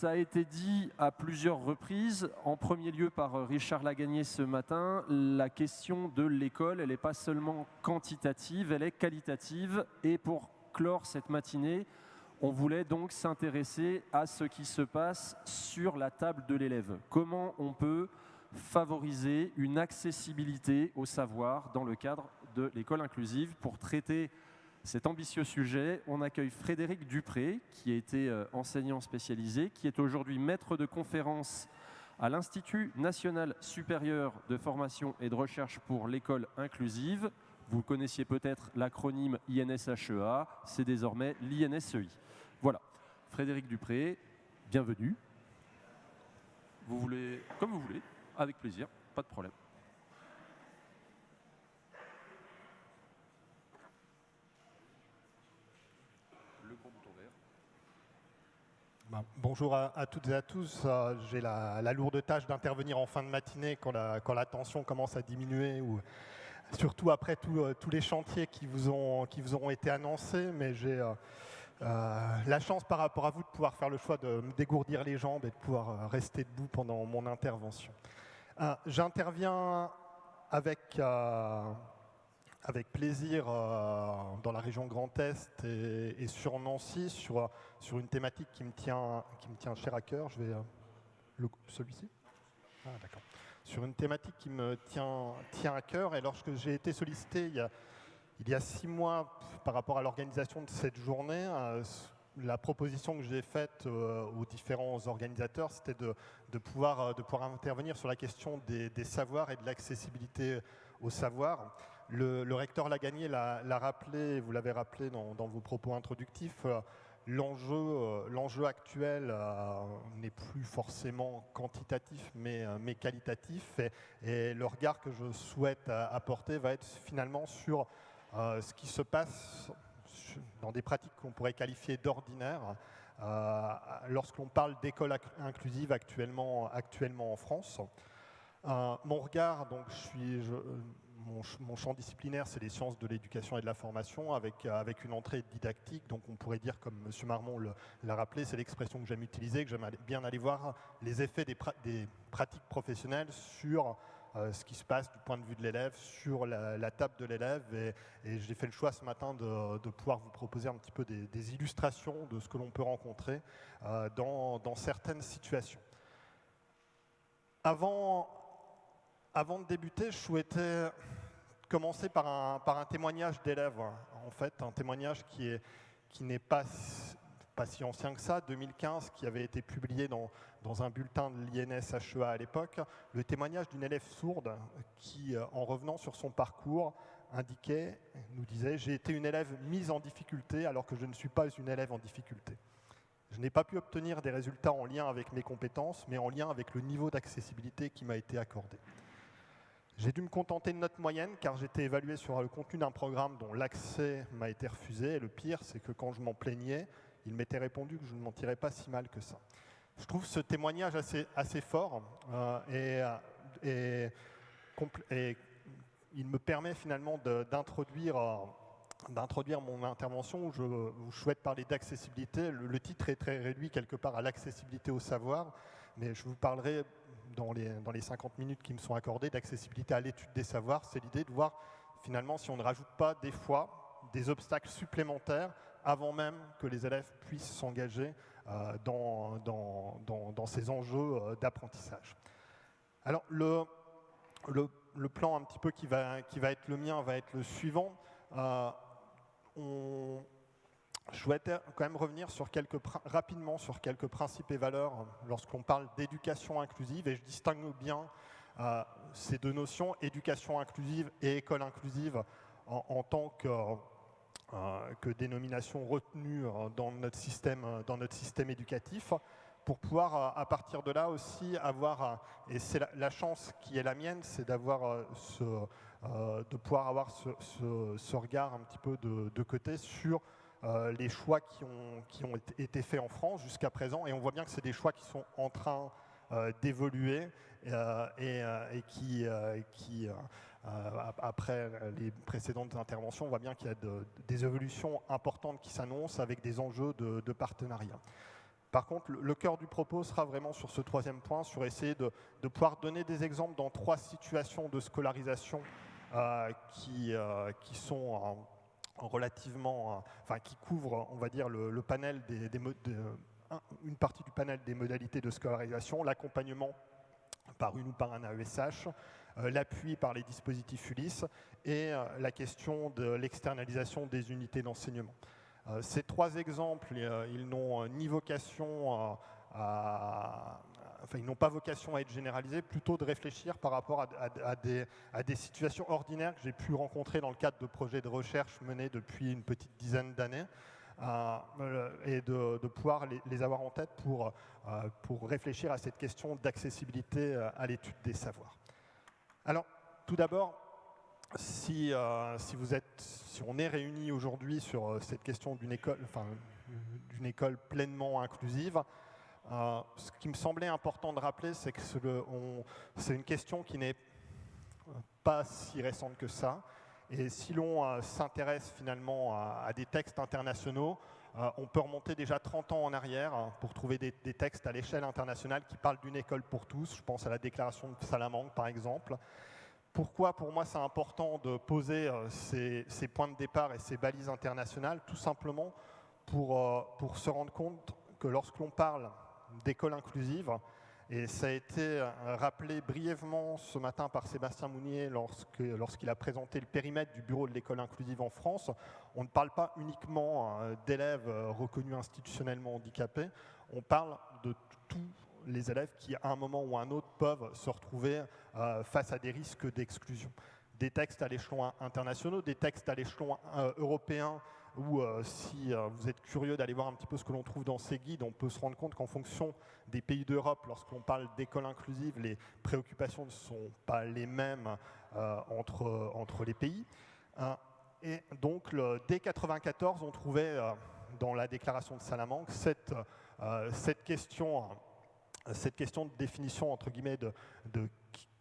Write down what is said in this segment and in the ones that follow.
Ça a été dit à plusieurs reprises, en premier lieu par Richard Lagagné ce matin, la question de l'école, elle n'est pas seulement quantitative, elle est qualitative. Et pour clore cette matinée, on voulait donc s'intéresser à ce qui se passe sur la table de l'élève. Comment on peut favoriser une accessibilité au savoir dans le cadre de l'école inclusive. Pour traiter cet ambitieux sujet, on accueille Frédéric Dupré, qui a été enseignant spécialisé, qui est aujourd'hui maître de conférence à l'Institut national supérieur de formation et de recherche pour l'école inclusive. Vous connaissiez peut-être l'acronyme INSHEA, c'est désormais l'INSEI. Voilà, Frédéric Dupré, bienvenue. Vous voulez, comme vous voulez, avec plaisir, pas de problème. Bonjour à toutes et à tous. J'ai la lourde tâche d'intervenir en fin de matinée quand la tension commence à diminuer, ou surtout après tous les chantiers qui vous auront été annoncés. Mais j'ai la chance par rapport à vous de pouvoir faire le choix de me dégourdir les jambes et de pouvoir rester debout pendant mon intervention. J'interviens avec plaisir dans la région Grand Est et sur Nancy, sur une thématique qui me tient cher à cœur. Je vais celui-ci. Ah, d'accord. Sur une thématique qui me tient à cœur, et lorsque j'ai été sollicité il y a 6 mois par rapport à l'organisation de cette journée, la proposition que j'ai faite aux différents organisateurs, c'était de pouvoir intervenir sur la question des savoirs et de l'accessibilité au savoir. Le recteur Lagagné l'a rappelé, vous l'avez rappelé dans vos propos introductifs, l'enjeu actuel n'est plus forcément quantitatif mais qualitatif, et le regard que je souhaite apporter va être finalement sur ce qui se passe dans des pratiques qu'on pourrait qualifier d'ordinaires lorsqu'on parle d'école inclusive actuellement en France. Mon regard, donc mon champ disciplinaire, c'est les sciences de l'éducation et de la formation, avec une entrée didactique. Donc on pourrait dire, comme M. Marmont l'a rappelé, c'est l'expression que j'aime utiliser, que j'aime bien aller voir les effets des pratiques professionnelles sur ce qui se passe du point de vue de l'élève, sur la table de l'élève. Et j'ai fait le choix ce matin de pouvoir vous proposer un petit peu des illustrations de ce que l'on peut rencontrer dans certaines situations. Avant de débuter, je souhaitais commencer par un témoignage d'élève. En fait, un témoignage qui n'est pas si ancien que ça, 2015, qui avait été publié dans un bulletin de l'INSHEA à l'époque. Le témoignage d'une élève sourde qui, en revenant sur son parcours, nous disait « J'ai été une élève mise en difficulté alors que je ne suis pas une élève en difficulté. Je n'ai pas pu obtenir des résultats en lien avec mes compétences, mais en lien avec le niveau d'accessibilité qui m'a été accordé. J'ai dû me contenter de notes moyennes car j'étais évalué sur le contenu d'un programme dont l'accès m'a été refusé. Et le pire, c'est que quand je m'en plaignais, il m'était répondu que je ne m'en tirais pas si mal que ça. » Je trouve ce témoignage assez fort et il me permet finalement d'introduire mon intervention où je souhaite parler d'accessibilité. Le titre est très réduit quelque part à l'accessibilité au savoir, mais je vous parlerai dans les 50 minutes qui me sont accordées d'accessibilité à l'étude des savoirs. C'est l'idée de voir finalement si on ne rajoute pas des fois des obstacles supplémentaires avant même que les élèves puissent s'engager dans ces enjeux d'apprentissage. Alors le plan un petit peu qui va être le mien va être le suivant. Je souhaitais quand même revenir rapidement sur quelques principes et valeurs lorsqu'on parle d'éducation inclusive, et je distingue bien ces deux notions, éducation inclusive et école inclusive, en tant que dénomination retenue dans notre système éducatif, pour pouvoir à partir de là aussi avoir, et c'est la chance qui est la mienne, c'est de pouvoir avoir ce regard un petit peu de côté sur les choix qui ont été faits en France jusqu'à présent, et on voit bien que c'est des choix qui sont en train d'évoluer et qui après les précédentes interventions, on voit bien qu'il y a des évolutions importantes qui s'annoncent avec des enjeux de partenariat. Par contre, le cœur du propos sera vraiment sur ce troisième point, sur essayer de pouvoir donner des exemples dans 3 situations de scolarisation qui sont relativement, qui couvrent, on va dire, le panel une partie du panel des modalités de scolarisation, l'accompagnement par une ou par un AESH, l'appui par les dispositifs ULIS et la question de l'externalisation des unités d'enseignement. Ces 3 exemples, ils n'ont ni vocation ils n'ont pas vocation à être généralisés, plutôt de réfléchir par rapport à des situations ordinaires que j'ai pu rencontrer dans le cadre de projets de recherche menés depuis une petite dizaine d'années, et de pouvoir les avoir en tête pour réfléchir à cette question d'accessibilité à l'étude des savoirs. Alors, tout d'abord, si on est réunis aujourd'hui sur cette question d'une école pleinement inclusive, ce qui me semblait important de rappeler, c'est que c'est une question qui n'est pas si récente que ça. Et si l'on s'intéresse finalement à des textes internationaux, on peut remonter déjà 30 ans en arrière pour trouver des textes à l'échelle internationale qui parlent d'une école pour tous. Je pense à la déclaration de Salamanque, par exemple. Pourquoi, pour moi, c'est important de poser ces points de départ et ces balises internationales? Tout simplement pour se rendre compte que lorsque l'on parle d'école inclusive, et ça a été rappelé brièvement ce matin par Sébastien Mounier lorsqu'il a présenté le périmètre du bureau de l'école inclusive en France, on ne parle pas uniquement d'élèves reconnus institutionnellement handicapés, on parle de tous les élèves qui, à un moment ou à un autre, peuvent se retrouver face à des risques d'exclusion. Des textes à l'échelon international, des textes à l'échelon européen, où si vous êtes curieux d'aller voir un petit peu ce que l'on trouve dans ces guides, on peut se rendre compte qu'en fonction des pays d'Europe, lorsqu'on parle d'école inclusive, les préoccupations ne sont pas les mêmes entre les pays. Et donc, dès 1994, on trouvait dans la déclaration de Salamanque cette question de définition, entre guillemets, de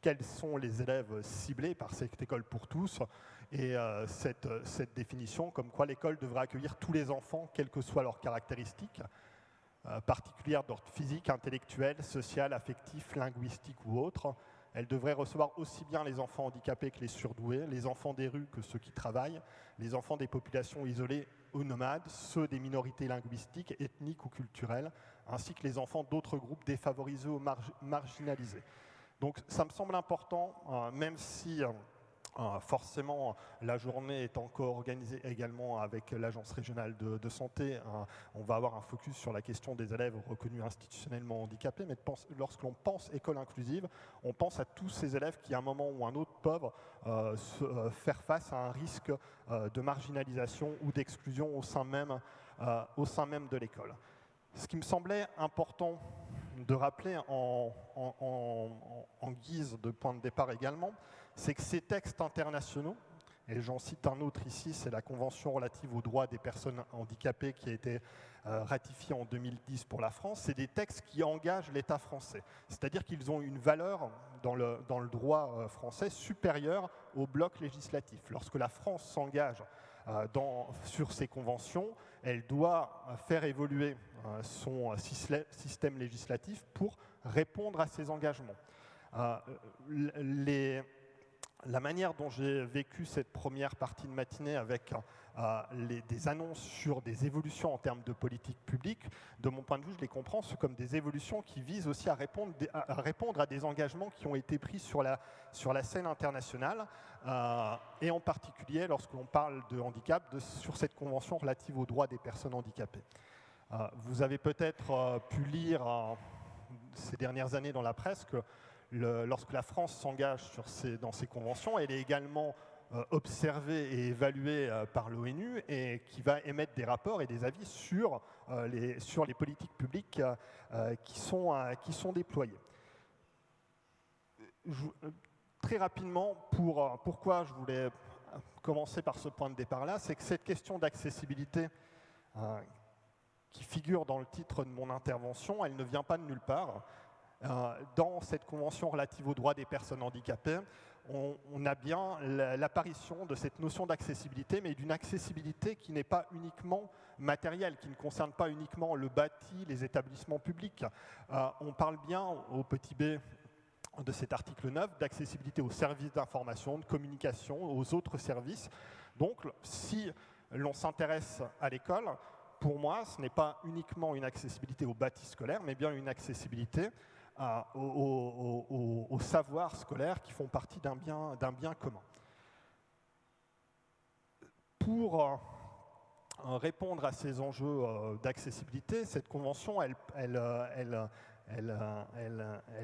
quels sont les élèves ciblés par cette école pour tous, et cette définition comme quoi l'école devrait accueillir tous les enfants, quelles que soient leurs caractéristiques particulières d'ordre physique, intellectuel, social, affectif, linguistique ou autre. Elle devrait recevoir aussi bien les enfants handicapés que les surdoués, les enfants des rues que ceux qui travaillent, les enfants des populations isolées ou nomades, ceux des minorités linguistiques, ethniques ou culturelles, ainsi que les enfants d'autres groupes défavorisés ou marginalisés. Donc ça me semble important, même si forcément la journée est encore organisée également avec l'Agence régionale de santé. On va avoir un focus sur la question des élèves reconnus institutionnellement handicapés, mais lorsque l'on pense école inclusive, on pense à tous ces élèves qui, à un moment ou un autre, peuvent faire face à un risque de marginalisation ou d'exclusion au sein même de l'école. Ce qui me semblait important de rappeler en guise de point de départ également, c'est que ces textes internationaux, et j'en cite un autre ici, c'est la Convention relative aux droits des personnes handicapées qui a été ratifiée en 2010 pour la France, c'est des textes qui engagent l'État français. C'est-à-dire qu'ils ont une valeur dans le droit français supérieure au bloc législatif. Lorsque la France s'engage sur ces conventions, elle doit faire évoluer son système législatif pour répondre à ces engagements. La manière dont j'ai vécu cette première partie de matinée avec des annonces sur des évolutions en termes de politique publique, de mon point de vue, je les comprends comme des évolutions qui visent aussi à répondre à des engagements qui ont été pris sur la scène internationale, et en particulier lorsque l'on parle de handicap, sur cette convention relative aux droits des personnes handicapées. Vous avez peut-être pu lire ces dernières années dans la presse que lorsque la France s'engage dans ces conventions, elle est également observée et évaluée par l'ONU et qui va émettre des rapports et des avis sur les politiques publiques qui sont déployées. Très rapidement, pourquoi je voulais commencer par ce point de départ-là, c'est que cette question d'accessibilité qui figure dans le titre de mon intervention, elle ne vient pas de nulle part. Dans cette convention relative aux droits des personnes handicapées, on a bien l'apparition de cette notion d'accessibilité, mais d'une accessibilité qui n'est pas uniquement matérielle, qui ne concerne pas uniquement le bâti, les établissements publics. On parle bien au petit b de cet article 9 d'accessibilité aux services d'information, de communication, aux autres services. Donc, si l'on s'intéresse à l'école, pour moi, ce n'est pas uniquement une accessibilité au bâti scolaire, mais bien une accessibilité aux savoirs scolaires qui font partie d'un bien commun. Pour répondre à ces enjeux d'accessibilité, cette convention, elle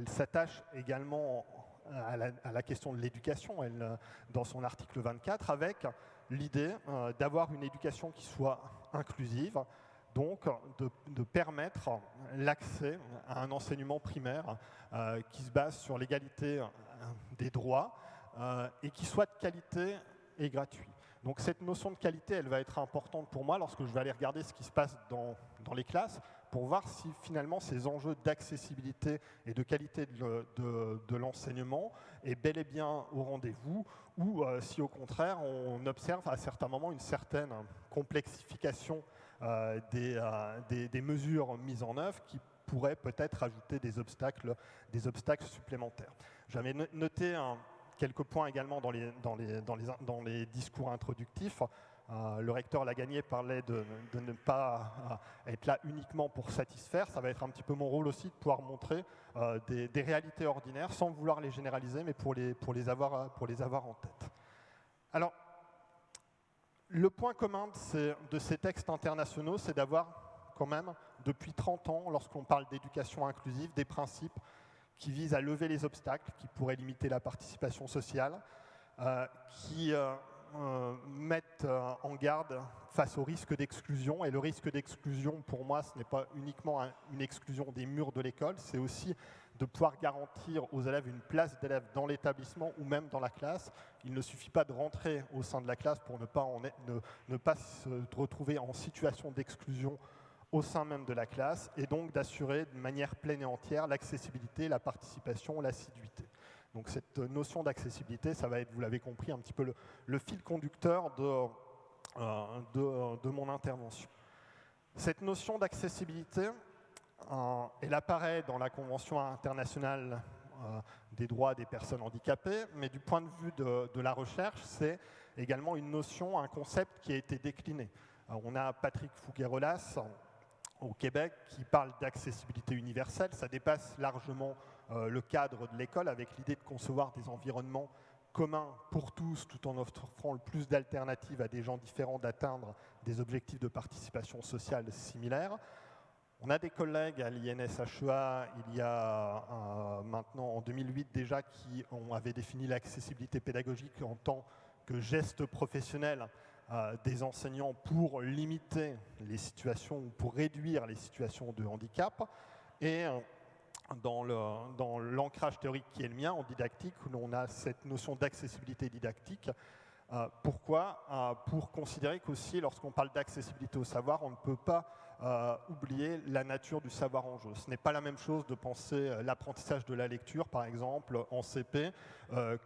s'attache également à la question de l'éducation, dans son article 24, avec l'idée d'avoir une éducation qui soit inclusive, donc de permettre l'accès à un enseignement primaire qui se base sur l'égalité des droits et qui soit de qualité et gratuit. Donc cette notion de qualité, elle va être importante pour moi lorsque je vais aller regarder ce qui se passe dans les classes, pour voir si finalement ces enjeux d'accessibilité et de qualité de l'enseignement est bel et bien au rendez-vous, ou si au contraire on observe à certains moments une certaine complexification des mesures mises en œuvre qui pourraient peut-être ajouter des obstacles supplémentaires. J'avais noté quelques points également dans les discours introductifs. Le recteur Lagagné parlait de ne pas être là uniquement pour satisfaire. Ça va être un petit peu mon rôle aussi de pouvoir montrer des réalités ordinaires sans vouloir les généraliser, mais pour les avoir en tête. Alors, le point commun de ces textes internationaux, c'est d'avoir quand même, depuis 30 ans, lorsqu'on parle d'éducation inclusive, des principes qui visent à lever les obstacles, qui pourraient limiter la participation sociale, qui mettent en garde face au risque d'exclusion. Et le risque d'exclusion, pour moi, ce n'est pas uniquement une exclusion des murs de l'école, c'est aussi de pouvoir garantir aux élèves une place d'élève dans l'établissement ou même dans la classe. Il ne suffit pas de rentrer au sein de la classe pour ne pas se retrouver en situation d'exclusion au sein même de la classe, et donc d'assurer de manière pleine et entière l'accessibilité, la participation, l'assiduité. Donc cette notion d'accessibilité, ça va être, vous l'avez compris, un petit peu le fil conducteur de mon intervention. Cette notion d'accessibilité, elle apparaît dans la Convention internationale des droits des personnes handicapées, mais du point de vue de la recherche, c'est également une notion, un concept qui a été décliné. On a Patrick Fouguerelas au Québec qui parle d'accessibilité universelle. Ça dépasse largement le cadre de l'école avec l'idée de concevoir des environnements communs pour tous, tout en offrant le plus d'alternatives à des gens différents d'atteindre des objectifs de participation sociale similaires. On a des collègues à l'INSHEA, il y a maintenant en 2008 déjà, qui avaient défini l'accessibilité pédagogique en tant que geste professionnel des enseignants pour limiter les situations ou pour réduire les situations de handicap. Et dans l'ancrage théorique qui est le mien, en didactique, où on a cette notion d'accessibilité didactique. Pourquoi ? Pour considérer qu'aussi, lorsqu'on parle d'accessibilité au savoir, on ne peut pas oublier la nature du savoir en jeu. Ce n'est pas la même chose de penser l'apprentissage de la lecture, par exemple, en CP,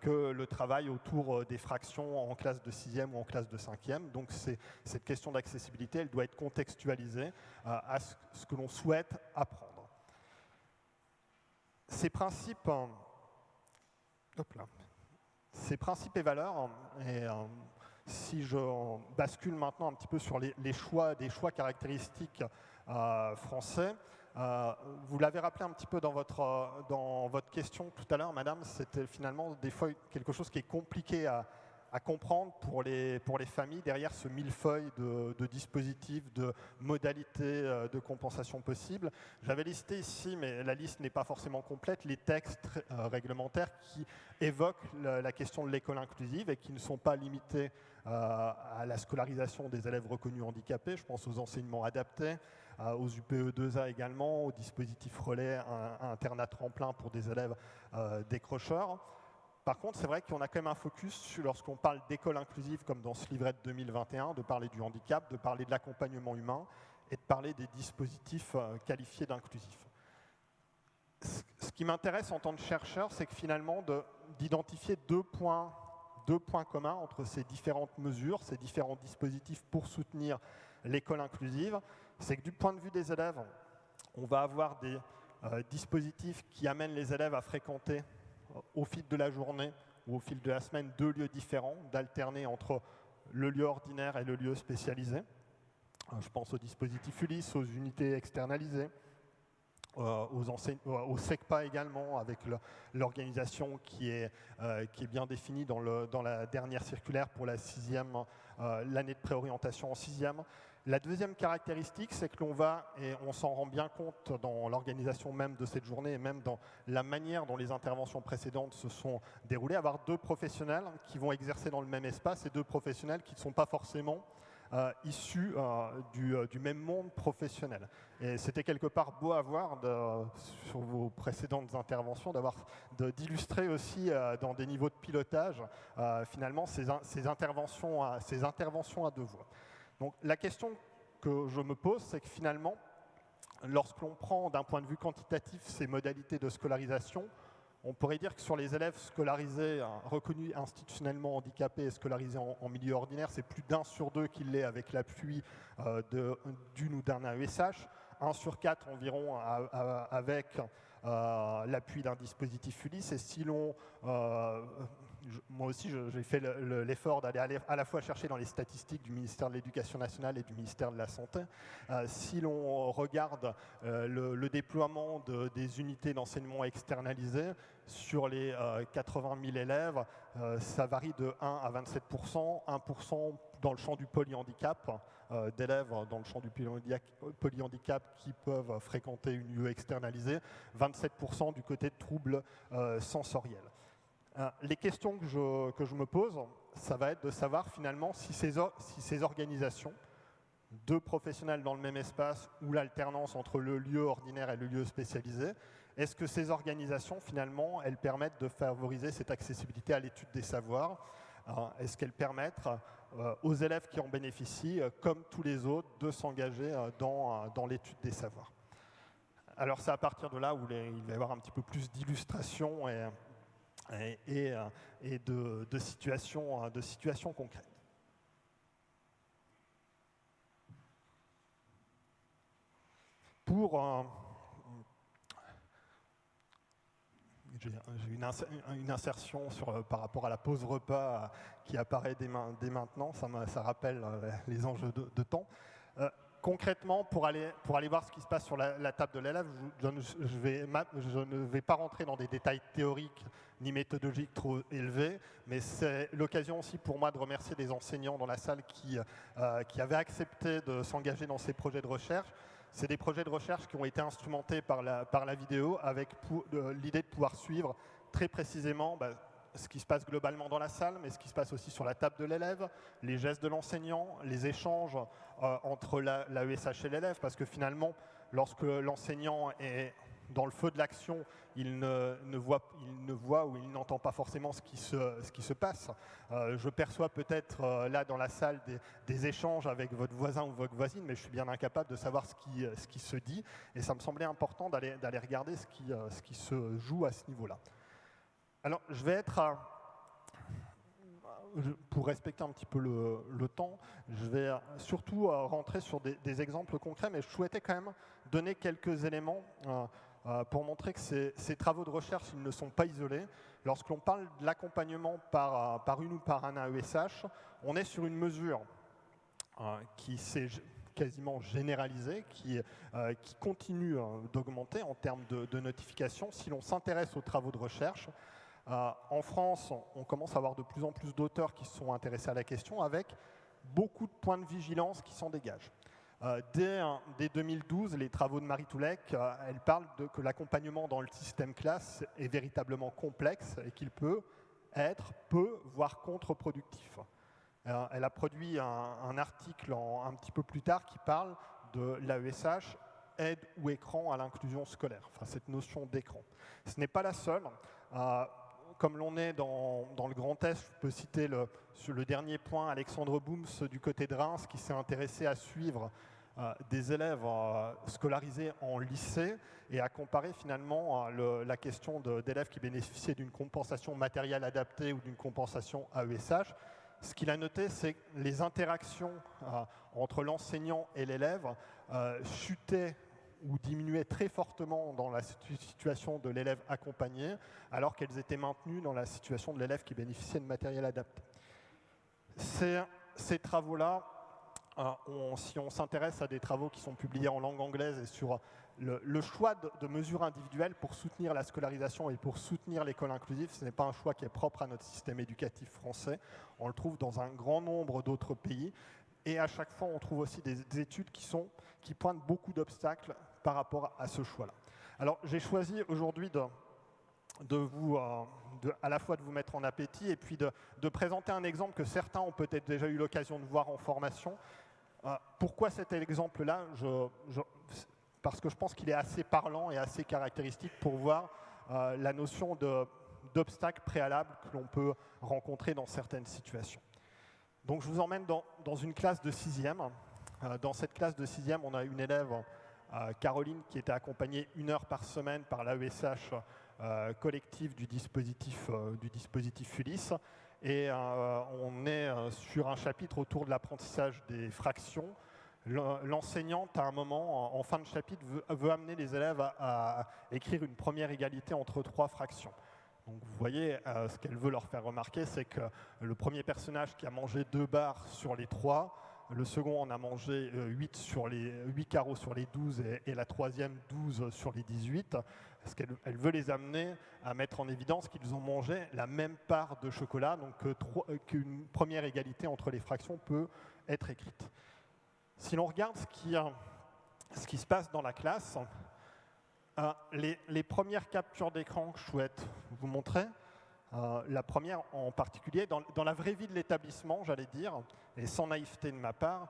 que le travail autour des fractions en classe de 6e ou en classe de 5e. Donc cette question d'accessibilité, elle doit être contextualisée à ce que l'on souhaite apprendre. Ces principes et valeurs, et si je bascule maintenant un petit peu sur des choix caractéristiques français, vous l'avez rappelé un petit peu dans votre question tout à l'heure, madame, c'était finalement des fois quelque chose qui est compliqué à comprendre pour les familles derrière ce millefeuille de dispositifs, de modalités de compensation possibles. J'avais listé ici, mais la liste n'est pas forcément complète, les textes réglementaires qui évoquent la question de l'école inclusive et qui ne sont pas limités à la scolarisation des élèves reconnus handicapés. Je pense aux enseignements adaptés, aux UPE2A également, aux dispositifs relais, à internat tremplin pour des élèves décrocheurs. Par contre, c'est vrai qu'on a quand même un focus lorsqu'on parle d'école inclusive, comme dans ce livret de 2021, de parler du handicap, de parler de l'accompagnement humain et de parler des dispositifs qualifiés d'inclusifs. Ce qui m'intéresse en tant que chercheur, c'est que finalement d'identifier deux points communs entre ces différentes mesures, ces différents dispositifs pour soutenir l'école inclusive. C'est que du point de vue des élèves, on va avoir des dispositifs qui amènent les élèves à fréquenter au fil de la journée ou au fil de la semaine 2 lieux différents, d'alterner entre le lieu ordinaire et le lieu spécialisé. Je pense aux dispositifs Ulysse, aux unités externalisées, au SECPA également, avec l'organisation qui est bien définie dans la dernière circulaire pour l'année de préorientation en 6e. La deuxième caractéristique, c'est que l'on va, et on s'en rend bien compte dans l'organisation même de cette journée et même dans la manière dont les interventions précédentes se sont déroulées, avoir deux professionnels qui vont exercer dans le même espace et deux professionnels qui ne sont pas forcément issus du même monde professionnel. Et c'était quelque part beau à voir sur vos précédentes interventions, d'illustrer aussi dans des niveaux de pilotage finalement ces interventions à deux voix. Donc la question que je me pose, c'est que finalement, lorsque l'on prend d'un point de vue quantitatif ces modalités de scolarisation, on pourrait dire que sur les élèves scolarisés, reconnus institutionnellement handicapés et scolarisés en milieu ordinaire, c'est plus d'1 sur 2 qui l'est avec l'appui d'une ou d'un AESH, 1 sur 4 environ avec l'appui d'un dispositif Ulysse. Et si l'on... moi aussi, j'ai fait l'effort d'aller à la fois chercher dans les statistiques du ministère de l'Éducation nationale et du ministère de la Santé. Si l'on regarde le déploiement des unités d'enseignement externalisées, sur les 80 000 élèves, ça varie de 1 à 27%, 1% dans le champ du polyhandicap, d'élèves dans le champ du polyhandicap qui peuvent fréquenter une UE externalisée, 27% du côté de troubles sensoriels. Les questions que je me pose, ça va être de savoir finalement si ces organisations, deux professionnels dans le même espace ou l'alternance entre le lieu ordinaire et le lieu spécialisé, est-ce que ces organisations finalement, elles permettent de favoriser cette accessibilité à l'étude des savoirs? Est-ce qu'elles permettent aux élèves qui en bénéficient, comme tous les autres, de s'engager dans l'étude des savoirs? Alors c'est à partir de là où il va y avoir un petit peu plus d'illustration et de situations concrètes. J'ai une insertion par rapport à la pause repas qui apparaît dès maintenant, ça rappelle les enjeux de temps. Concrètement, pour aller voir ce qui se passe sur la table de l'élève, je ne vais pas rentrer dans des détails théoriques ni méthodologiques trop élevés, mais c'est l'occasion aussi pour moi de remercier des enseignants dans la salle qui avaient accepté de s'engager dans ces projets de recherche. C'est des projets de recherche qui ont été instrumentés par la vidéo avec l'idée de pouvoir suivre très précisément ce qui se passe globalement dans la salle, mais ce qui se passe aussi sur la table de l'élève, les gestes de l'enseignant, les échanges entre l'AESH et l'élève, parce que finalement, lorsque l'enseignant est dans le feu de l'action, il ne voit ou il n'entend pas forcément ce qui se passe. Je perçois peut-être là dans la salle des échanges avec votre voisin ou votre voisine, mais je suis bien incapable de savoir ce qui se dit, et ça me semblait important d'aller regarder ce qui se joue à ce niveau-là. Alors, je vais pour respecter un petit peu le temps, je vais surtout rentrer sur des exemples concrets, mais je souhaitais quand même donner quelques éléments pour montrer que ces travaux de recherche, ils ne sont pas isolés. Lorsque l'on parle de l'accompagnement par une ou par un AESH, on est sur une mesure qui s'est quasiment généralisée, qui continue d'augmenter en termes de notification. Si l'on s'intéresse aux travaux de recherche, en France, on commence à avoir de plus en plus d'auteurs qui se sont intéressés à la question, avec beaucoup de points de vigilance qui s'en dégagent. Dès 2012, les travaux de Marie Toulek, elle parle que l'accompagnement dans le système classe est véritablement complexe et qu'il peut être voire contre-productif. Elle a produit un article un petit peu plus tard qui parle de l'AESH, aide ou écran à l'inclusion scolaire, enfin cette notion d'écran. Ce n'est pas la seule. Comme l'on est dans le Grand Est, je peux citer sur le dernier point Alexandre Booms du côté de Reims qui s'est intéressé à suivre des élèves scolarisés en lycée et a comparé finalement la question d'élèves qui bénéficiaient d'une compensation matérielle adaptée ou d'une compensation AESH. Ce qu'il a noté, c'est que les interactions entre l'enseignant et l'élève chutaient ou diminuaient très fortement dans la situation de l'élève accompagné, alors qu'elles étaient maintenues dans la situation de l'élève qui bénéficiait de matériel adapté. Ces travaux-là, si on s'intéresse à des travaux qui sont publiés en langue anglaise et sur le choix de mesures individuelles pour soutenir la scolarisation et pour soutenir l'école inclusive, ce n'est pas un choix qui est propre à notre système éducatif français. On le trouve dans un grand nombre d'autres pays. Et à chaque fois, on trouve aussi des études qui pointent beaucoup d'obstacles par rapport à ce choix-là. Alors, j'ai choisi aujourd'hui à la fois de vous mettre en appétit et puis de présenter un exemple que certains ont peut-être déjà eu l'occasion de voir en formation. Pourquoi cet exemple-là? Parce que je pense qu'il est assez parlant et assez caractéristique pour voir la notion d'obstacle préalable que l'on peut rencontrer dans certaines situations. Donc je vous emmène dans une classe de 6e. Dans cette classe de 6e, on a une élève, Caroline, qui était accompagnée 1 heure par semaine par l'AESH collectif du dispositif ULIS. Et on est sur un chapitre autour de l'apprentissage des fractions. L'enseignante, à un moment, en fin de chapitre, veut amener les élèves à écrire une première égalité entre 3 fractions. Donc vous voyez, ce qu'elle veut leur faire remarquer, c'est que le premier personnage qui a mangé 2 barres sur les 3, le second en a mangé 8 carreaux sur les 12 et la troisième 12 sur les 18. Parce qu'elle veut les amener à mettre en évidence qu'ils ont mangé la même part de chocolat, donc qu'une première égalité entre les fractions peut être écrite. Si l'on regarde ce qui se passe dans la classe, les premières captures d'écran que je souhaite vous montrer, la première en particulier, dans la vraie vie de l'établissement, j'allais dire, et sans naïveté de ma part,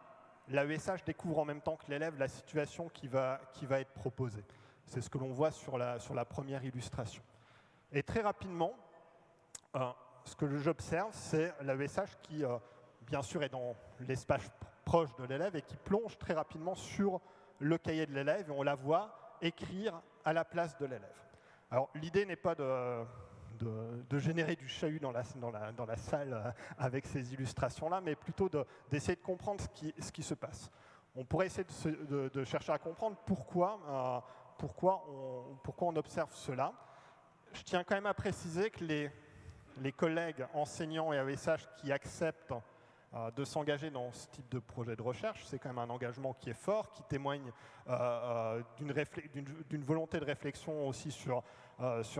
l'AESH découvre en même temps que l'élève la situation qui va être proposée. C'est ce que l'on voit sur la première illustration. Et très rapidement, ce que j'observe, c'est l'AESH qui, bien sûr, est dans l'espace proche de l'élève et qui plonge très rapidement sur le cahier de l'élève et on la voit écrire à la place de l'élève. Alors, l'idée n'est pas de générer du chahut dans la salle avec ces illustrations-là, mais plutôt d'essayer de comprendre ce qui se passe. On pourrait essayer de chercher à comprendre pourquoi on observe cela. Je tiens quand même à préciser que les collègues enseignants et AESH qui acceptent de s'engager dans ce type de projet de recherche, c'est quand même un engagement qui est fort, qui témoigne d'une volonté de réflexion aussi sur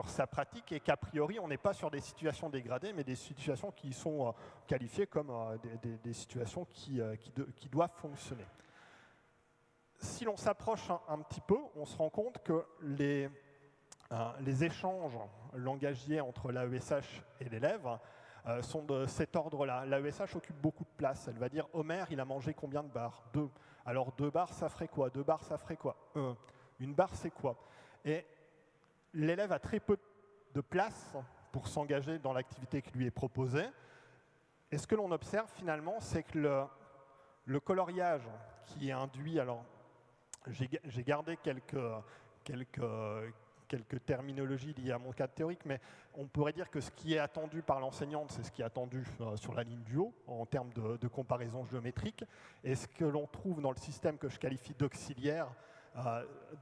sa pratique et qu'a priori, on n'est pas sur des situations dégradées, mais des situations qui sont qualifiées comme des situations qui doivent fonctionner. Si l'on s'approche un petit peu, on se rend compte que les échanges langagiers entre l'AESH et l'élève sont de cet ordre-là. L'AESH occupe beaucoup de place. Elle va dire « Homer, il a mangé combien de barres ?» 2. Alors 2 barres, ça ferait quoi? 2 barres, ça ferait quoi? 1. Une barre, c'est quoi? Et l'élève a très peu de place pour s'engager dans l'activité qui lui est proposée. Et ce que l'on observe finalement, c'est que le coloriage qui est induit, alors j'ai gardé quelques terminologies liées à mon cadre théorique, mais on pourrait dire que ce qui est attendu par l'enseignante, c'est ce qui est attendu sur la ligne du haut, en termes de comparaison géométrique, et ce que l'on trouve dans le système que je qualifie d'auxiliaire,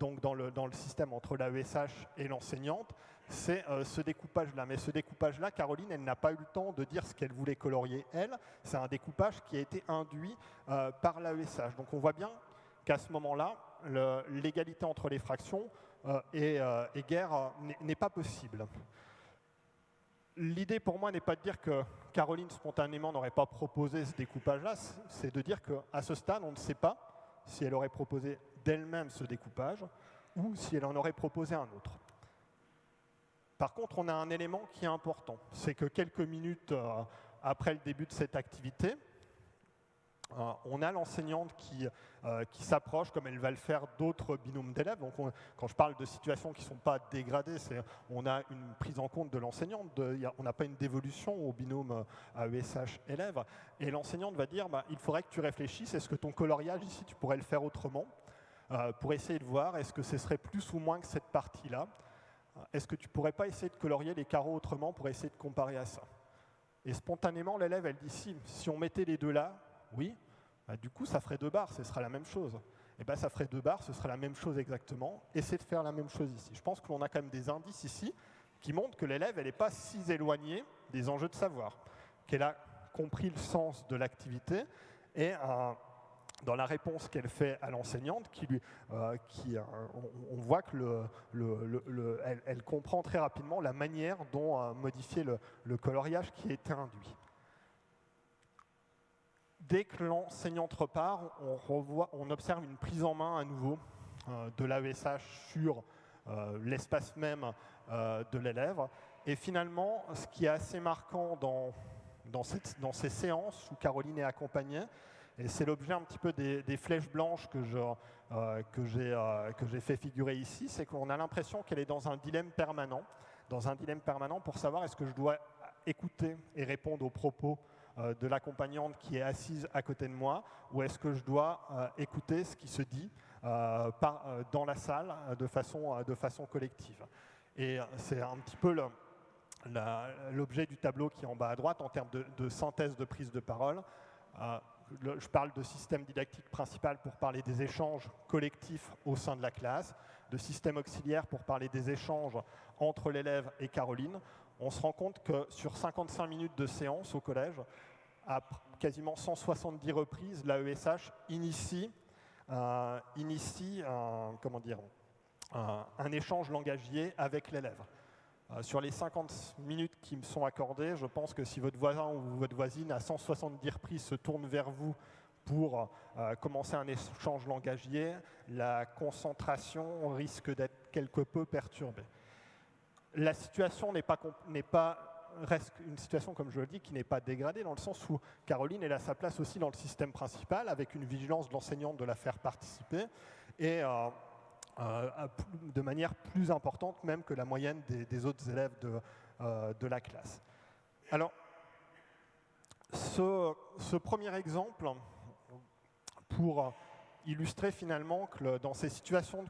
donc dans le système entre l'AESH et l'enseignante, c'est ce découpage-là. Mais ce découpage-là, Caroline, elle n'a pas eu le temps de dire ce qu'elle voulait colorier, elle. C'est un découpage qui a été induit par l'AESH. Donc on voit bien qu'à ce moment-là, l'égalité entre les fractions et guerre n'est pas possible. L'idée pour moi n'est pas de dire que Caroline spontanément n'aurait pas proposé ce découpage-là, c'est de dire qu'à ce stade, on ne sait pas si elle aurait proposé d'elle-même ce découpage ou si elle en aurait proposé un autre. Par contre, on a un élément qui est important, c'est que quelques minutes après le début de cette activité, on a l'enseignante qui s'approche, comme elle va le faire, d'autres binômes d'élèves. Donc quand je parle de situations qui ne sont pas dégradées, on a une prise en compte de l'enseignante. On n'a pas une dévolution au binôme AESH-élève. Et l'enseignante va dire, il faudrait que tu réfléchisses, est-ce que ton coloriage ici, tu pourrais le faire autrement pour essayer de voir, est-ce que ce serait plus ou moins que cette partie-là? Est-ce que tu ne pourrais pas essayer de colorier les carreaux autrement pour essayer de comparer à ça? Et spontanément, l'élève, elle dit, si on mettait les deux là, oui, du coup, ça ferait 2 barres, ce sera la même chose. Et ça ferait 2 barres, ce serait la même chose exactement. Essayez de faire la même chose ici. Je pense que l'on a quand même des indices ici qui montrent que l'élève, elle n'est pas si éloignée des enjeux de savoir, qu'elle a compris le sens de l'activité et dans la réponse qu'elle fait à l'enseignante, on voit que elle comprend très rapidement la manière dont modifier le coloriage qui était induit. Dès que l'enseignante repart, on observe une prise en main à nouveau de l'AESH sur l'espace même de l'élève. Et finalement, ce qui est assez marquant dans ces séances où Caroline est accompagnée, et c'est l'objet un petit peu des flèches blanches que j'ai fait figurer ici, c'est qu'on a l'impression qu'elle est dans un dilemme permanent pour savoir est-ce que je dois écouter et répondre aux propos de l'accompagnante qui est assise à côté de moi, ou est-ce que je dois écouter ce qui se dit dans la salle de façon collective. Et c'est un petit peu l'objet du tableau qui est en bas à droite en termes de synthèse de prise de parole. Je parle de système didactique principal pour parler des échanges collectifs au sein de la classe, de système auxiliaire pour parler des échanges entre l'élève et Caroline. On se rend compte que sur 55 minutes de séance au collège, à quasiment 170 reprises, l'AESH initie un échange langagier avec l'élève. Sur les 50 minutes qui me sont accordées, je pense que si votre voisin ou votre voisine à 170 reprises se tourne vers vous pour commencer un échange langagier, la concentration risque d'être quelque peu perturbée. La situation reste une situation, comme je le dis, qui n'est pas dégradée, dans le sens où Caroline elle a sa place aussi dans le système principal, avec une vigilance de l'enseignante de la faire participer, et de manière plus importante même que la moyenne des autres élèves de la classe. Alors, ce premier exemple, pour illustrer finalement que dans ces situations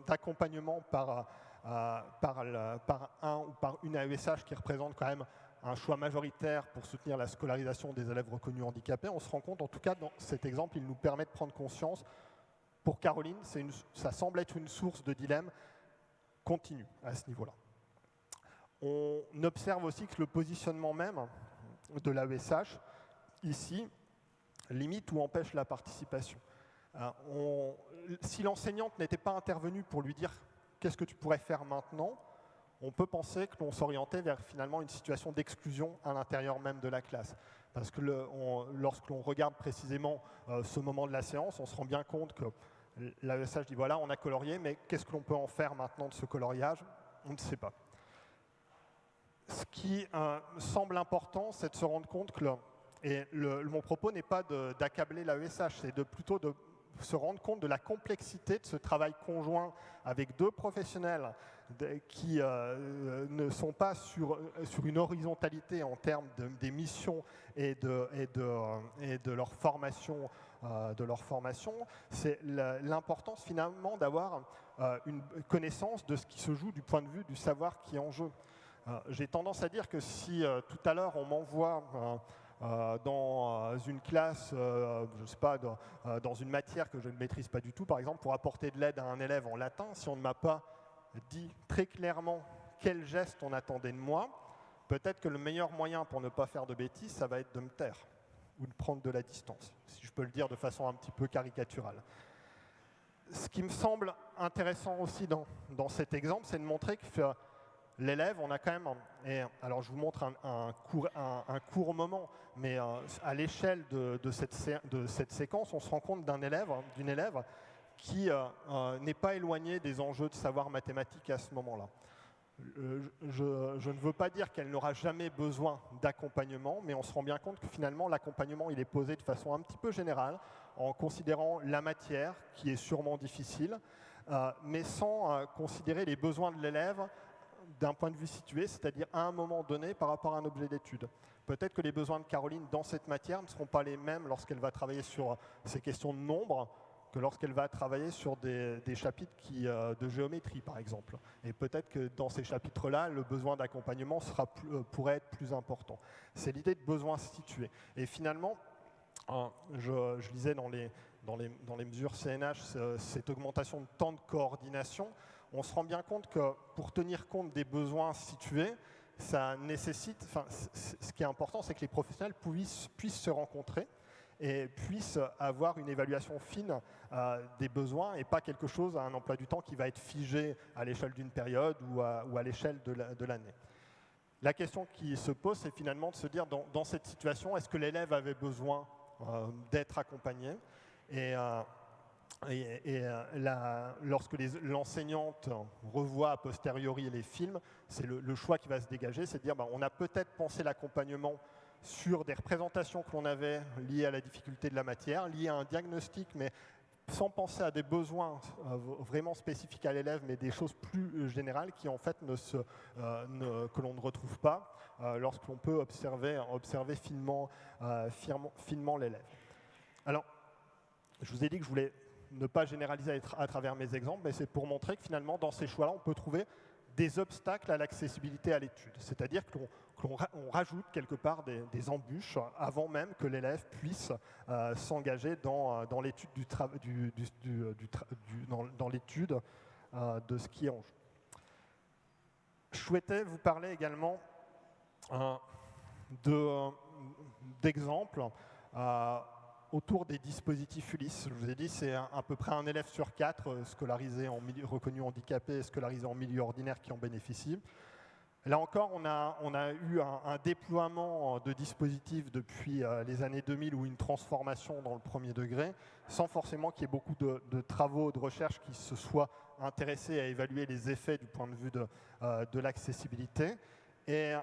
d'accompagnement par un ou par une AESH qui représente quand même un choix majoritaire pour soutenir la scolarisation des élèves reconnus handicapés, on se rend compte, en tout cas dans cet exemple, il nous permet de prendre conscience, pour Caroline, ça semble être une source de dilemme continue à ce niveau-là. On observe aussi que le positionnement même de l'AESH, ici, limite ou empêche la participation. Si l'enseignante n'était pas intervenue pour lui dire qu'est-ce que tu pourrais faire maintenant, on peut penser que l'on s'orientait vers finalement une situation d'exclusion à l'intérieur même de la classe. Parce que lorsque l'on regarde précisément ce moment de la séance, on se rend bien compte que l'AESH dit voilà, on a colorié, mais qu'est-ce que l'on peut en faire maintenant de ce coloriage? On ne sait pas. Ce qui semble important, c'est de se rendre compte que mon propos n'est pas d'accabler l'AESH, c'est plutôt de se rendre compte de la complexité de ce travail conjoint avec 2 professionnels qui ne sont pas sur une horizontalité en termes des missions et de leur formation. C'est l'importance finalement d'avoir une connaissance de ce qui se joue du point de vue du savoir qui est en jeu. J'ai tendance à dire que si tout à l'heure on m'envoie dans une classe, je ne sais pas, dans une matière que je ne maîtrise pas du tout, par exemple, pour apporter de l'aide à un élève en latin, si on ne m'a pas dit très clairement quel geste on attendait de moi, peut-être que le meilleur moyen pour ne pas faire de bêtises, ça va être de me taire ou de prendre de la distance, si je peux le dire de façon un petit peu caricaturale. Ce qui me semble intéressant aussi dans cet exemple, c'est de montrer que l'élève, on a quand même, et alors je vous montre un court moment, mais à l'échelle de cette séquence, on se rend compte d'une élève qui n'est pas éloignée des enjeux de savoir mathématique à ce moment-là. je ne veux pas dire qu'elle n'aura jamais besoin d'accompagnement, mais on se rend bien compte que finalement l'accompagnement il est posé de façon un petit peu générale, en considérant la matière, qui est sûrement difficile, mais sans considérer les besoins de l'élève d'un point de vue situé, c'est-à-dire à un moment donné par rapport à un objet d'étude. Peut-être que les besoins de Caroline dans cette matière ne seront pas les mêmes lorsqu'elle va travailler sur ces questions de nombre que lorsqu'elle va travailler sur des chapitres de géométrie, par exemple. Et peut-être que dans ces chapitres-là, le besoin d'accompagnement pourrait être plus important. C'est l'idée de besoin situé. Et finalement, je lisais dans les mesures CNH cette augmentation de temps de coordination. On se rend bien compte que pour tenir compte des besoins situés, ça nécessite, ce qui est important, c'est que les professionnels puissent se rencontrer et puissent avoir une évaluation fine des besoins et pas quelque chose à un emploi du temps qui va être figé à l'échelle d'une période ou à l'échelle de l'année. La question qui se pose, c'est finalement de se dire, dans cette situation, est-ce que l'élève avait besoin d'être accompagné lorsque l'enseignante revoit a posteriori les films, c'est le choix qui va se dégager, c'est de dire on a peut-être pensé l'accompagnement sur des représentations que l'on avait liées à la difficulté de la matière, liées à un diagnostic, mais sans penser à des besoins vraiment spécifiques à l'élève, mais des choses plus générales qui en fait que l'on ne retrouve pas lorsqu'on peut observer finement l'élève. Alors, je vous ai dit que je voulais ne pas généraliser à travers mes exemples, mais c'est pour montrer que finalement, dans ces choix-là, on peut trouver des obstacles à l'accessibilité à l'étude. C'est-à-dire qu'on rajoute quelque part des embûches avant même que l'élève puisse s'engager dans l'étude dans l'étude de ce qui est en jeu. Je souhaitais vous parler également d'exemples autour des dispositifs Ulysse. Je vous ai dit, c'est à peu près un élève sur 4 scolarisé reconnu handicapé et scolarisé en milieu ordinaire qui en bénéficie. Là encore, on a eu un déploiement de dispositifs depuis les années 2000 ou une transformation dans le premier degré, sans forcément qu'il y ait beaucoup de travaux de recherche qui se soient intéressés à évaluer les effets du point de vue de l'accessibilité. Et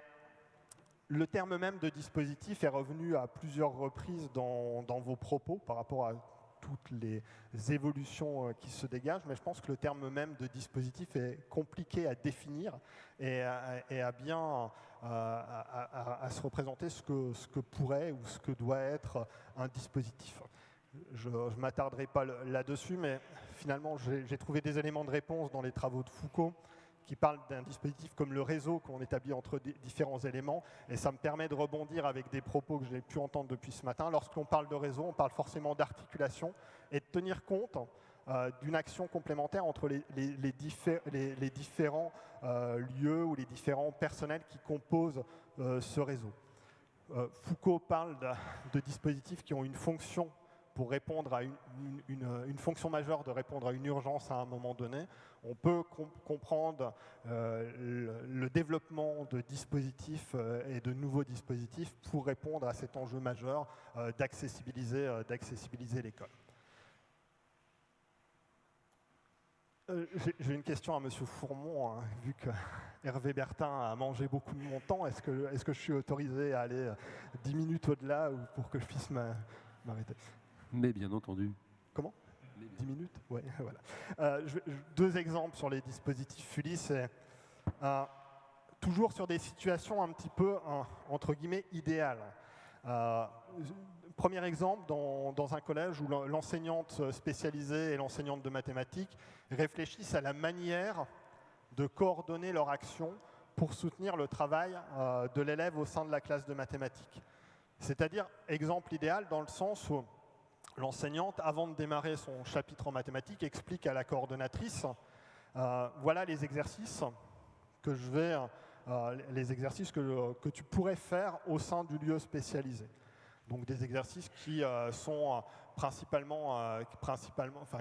le terme même de dispositif est revenu à plusieurs reprises dans vos propos par rapport à toutes les évolutions qui se dégagent, mais je pense que le terme même de dispositif est compliqué à définir et à bien à se représenter ce que pourrait ou ce que doit être un dispositif. Je ne m'attarderai pas là-dessus, mais finalement j'ai trouvé des éléments de réponse dans les travaux de Foucault qui parle d'un dispositif comme le réseau qu'on établit entre différents éléments. Et ça me permet de rebondir avec des propos que j'ai pu entendre depuis ce matin. Lorsqu'on parle de réseau, on parle forcément d'articulation et de tenir compte d'une action complémentaire entre les différents lieux ou les différents personnels qui composent ce réseau. Foucault parle de dispositifs qui ont une fonction pour répondre à une fonction majeure de répondre à une urgence à un moment donné. On peut comprendre le développement de dispositifs et de nouveaux dispositifs pour répondre à cet enjeu majeur d'accessibiliser l'école. J'ai une question à M. Fourmont, hein, vu que Hervé Bertin a mangé beaucoup de mon temps. Est-ce que je suis autorisé à aller 10 minutes au-delà pour que je puisse m'arrêter ? Mais bien entendu. Comment ? 10 minutes ? Oui, voilà. 2 exemples sur les dispositifs Ulysse. Toujours sur des situations un petit peu, entre guillemets, idéales. Premier exemple, dans un collège où l'enseignante spécialisée et l'enseignante de mathématiques réfléchissent à la manière de coordonner leur action pour soutenir le travail de l'élève au sein de la classe de mathématiques. C'est-à-dire, exemple idéal dans le sens où l'enseignante, avant de démarrer son chapitre en mathématiques, explique à la coordonnatrice voilà les exercices que que tu pourrais faire au sein du lieu spécialisé. Donc des exercices qui sont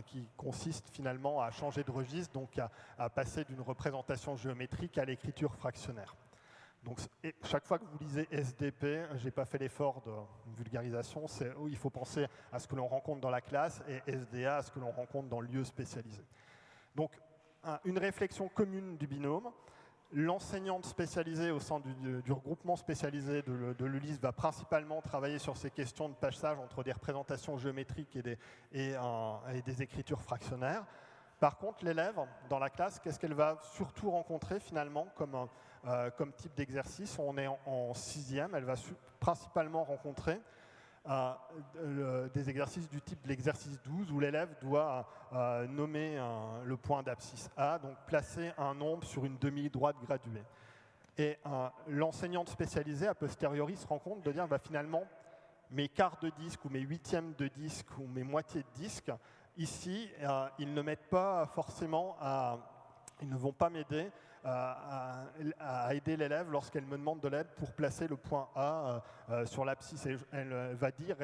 qui consistent finalement à changer de registre, donc à passer d'une représentation géométrique à l'écriture fractionnaire. Donc, chaque fois que vous lisez SDP, je n'ai pas fait l'effort de vulgarisation, c'est où il faut penser à ce que l'on rencontre dans la classe et SDA à ce que l'on rencontre dans le lieu spécialisé. Donc, une réflexion commune du binôme. L'enseignante spécialisée au sein du regroupement spécialisé de l'ULIS va principalement travailler sur ces questions de passage entre des représentations géométriques et des écritures fractionnaires. Par contre, l'élève, dans la classe, qu'est-ce qu'elle va surtout rencontrer finalement comme type d'exercice? On est en 6e, elle va principalement rencontrer des exercices du type de l'exercice 12 où l'élève doit nommer le point d'abscisse A, donc placer un nombre sur une demi-droite graduée. Et l'enseignante spécialisée, a posteriori, se rend compte de dire finalement, mes quarts de disque ou mes huitièmes de disque ou mes moitiés de disque, ici, ils ne m'aident pas forcément ils ne vont pas m'aider à aider l'élève lorsqu'elle me demande de l'aide pour placer le point A sur l'abscisse. Elle va dire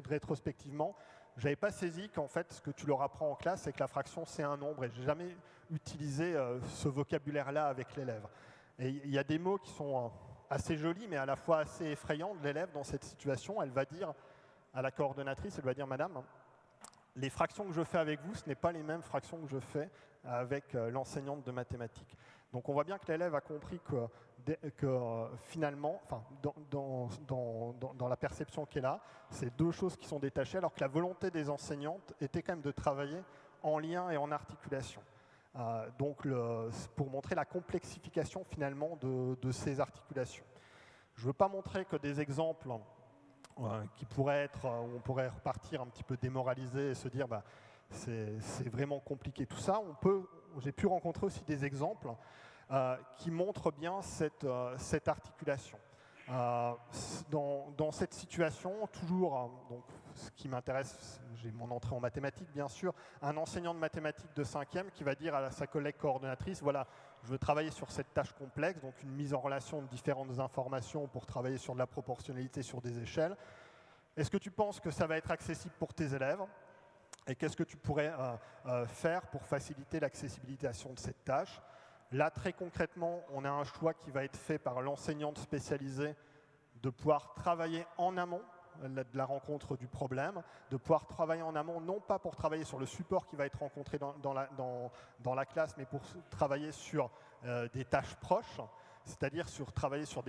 rétrospectivement, je n'avais pas saisi qu'en fait, ce que tu leur apprends en classe, c'est que la fraction, c'est un nombre. Et je n'ai jamais utilisé ce vocabulaire-là avec l'élève. Et il y a des mots qui sont assez jolis, mais à la fois assez effrayants. L'élève, dans cette situation, elle va dire à la coordonnatrice, elle va dire, madame, les fractions que je fais avec vous, ce n'est pas les mêmes fractions que je fais avec l'enseignante de mathématiques. Donc on voit bien que l'élève a compris que finalement, dans la perception qu'elle a, c'est deux choses qui sont détachées, alors que la volonté des enseignantes était quand même de travailler en lien et en articulation. Donc pour montrer la complexification finalement de ces articulations. Je ne veux pas montrer que des exemples qui pourraient être, où on pourrait repartir un petit peu démoralisé et se dire c'est vraiment compliqué tout ça. J'ai pu rencontrer aussi des exemples qui montrent bien cette articulation. Dans cette situation, toujours, donc, ce qui m'intéresse, j'ai mon entrée en mathématiques bien sûr, un enseignant de mathématiques de 5e qui va dire à sa collègue coordonnatrice, voilà, je veux travailler sur cette tâche complexe, donc une mise en relation de différentes informations pour travailler sur de la proportionnalité sur des échelles. Est-ce que tu penses que ça va être accessible pour tes élèves ? Et qu'est-ce que tu pourrais faire pour faciliter l'accessibilisation de cette tâche? Là, très concrètement, on a un choix qui va être fait par l'enseignante spécialisée de pouvoir travailler en amont de la rencontre du problème, de pouvoir travailler en amont, non pas pour travailler sur le support qui va être rencontré dans la classe, mais pour travailler sur des tâches proches, c'est-à-dire travailler sur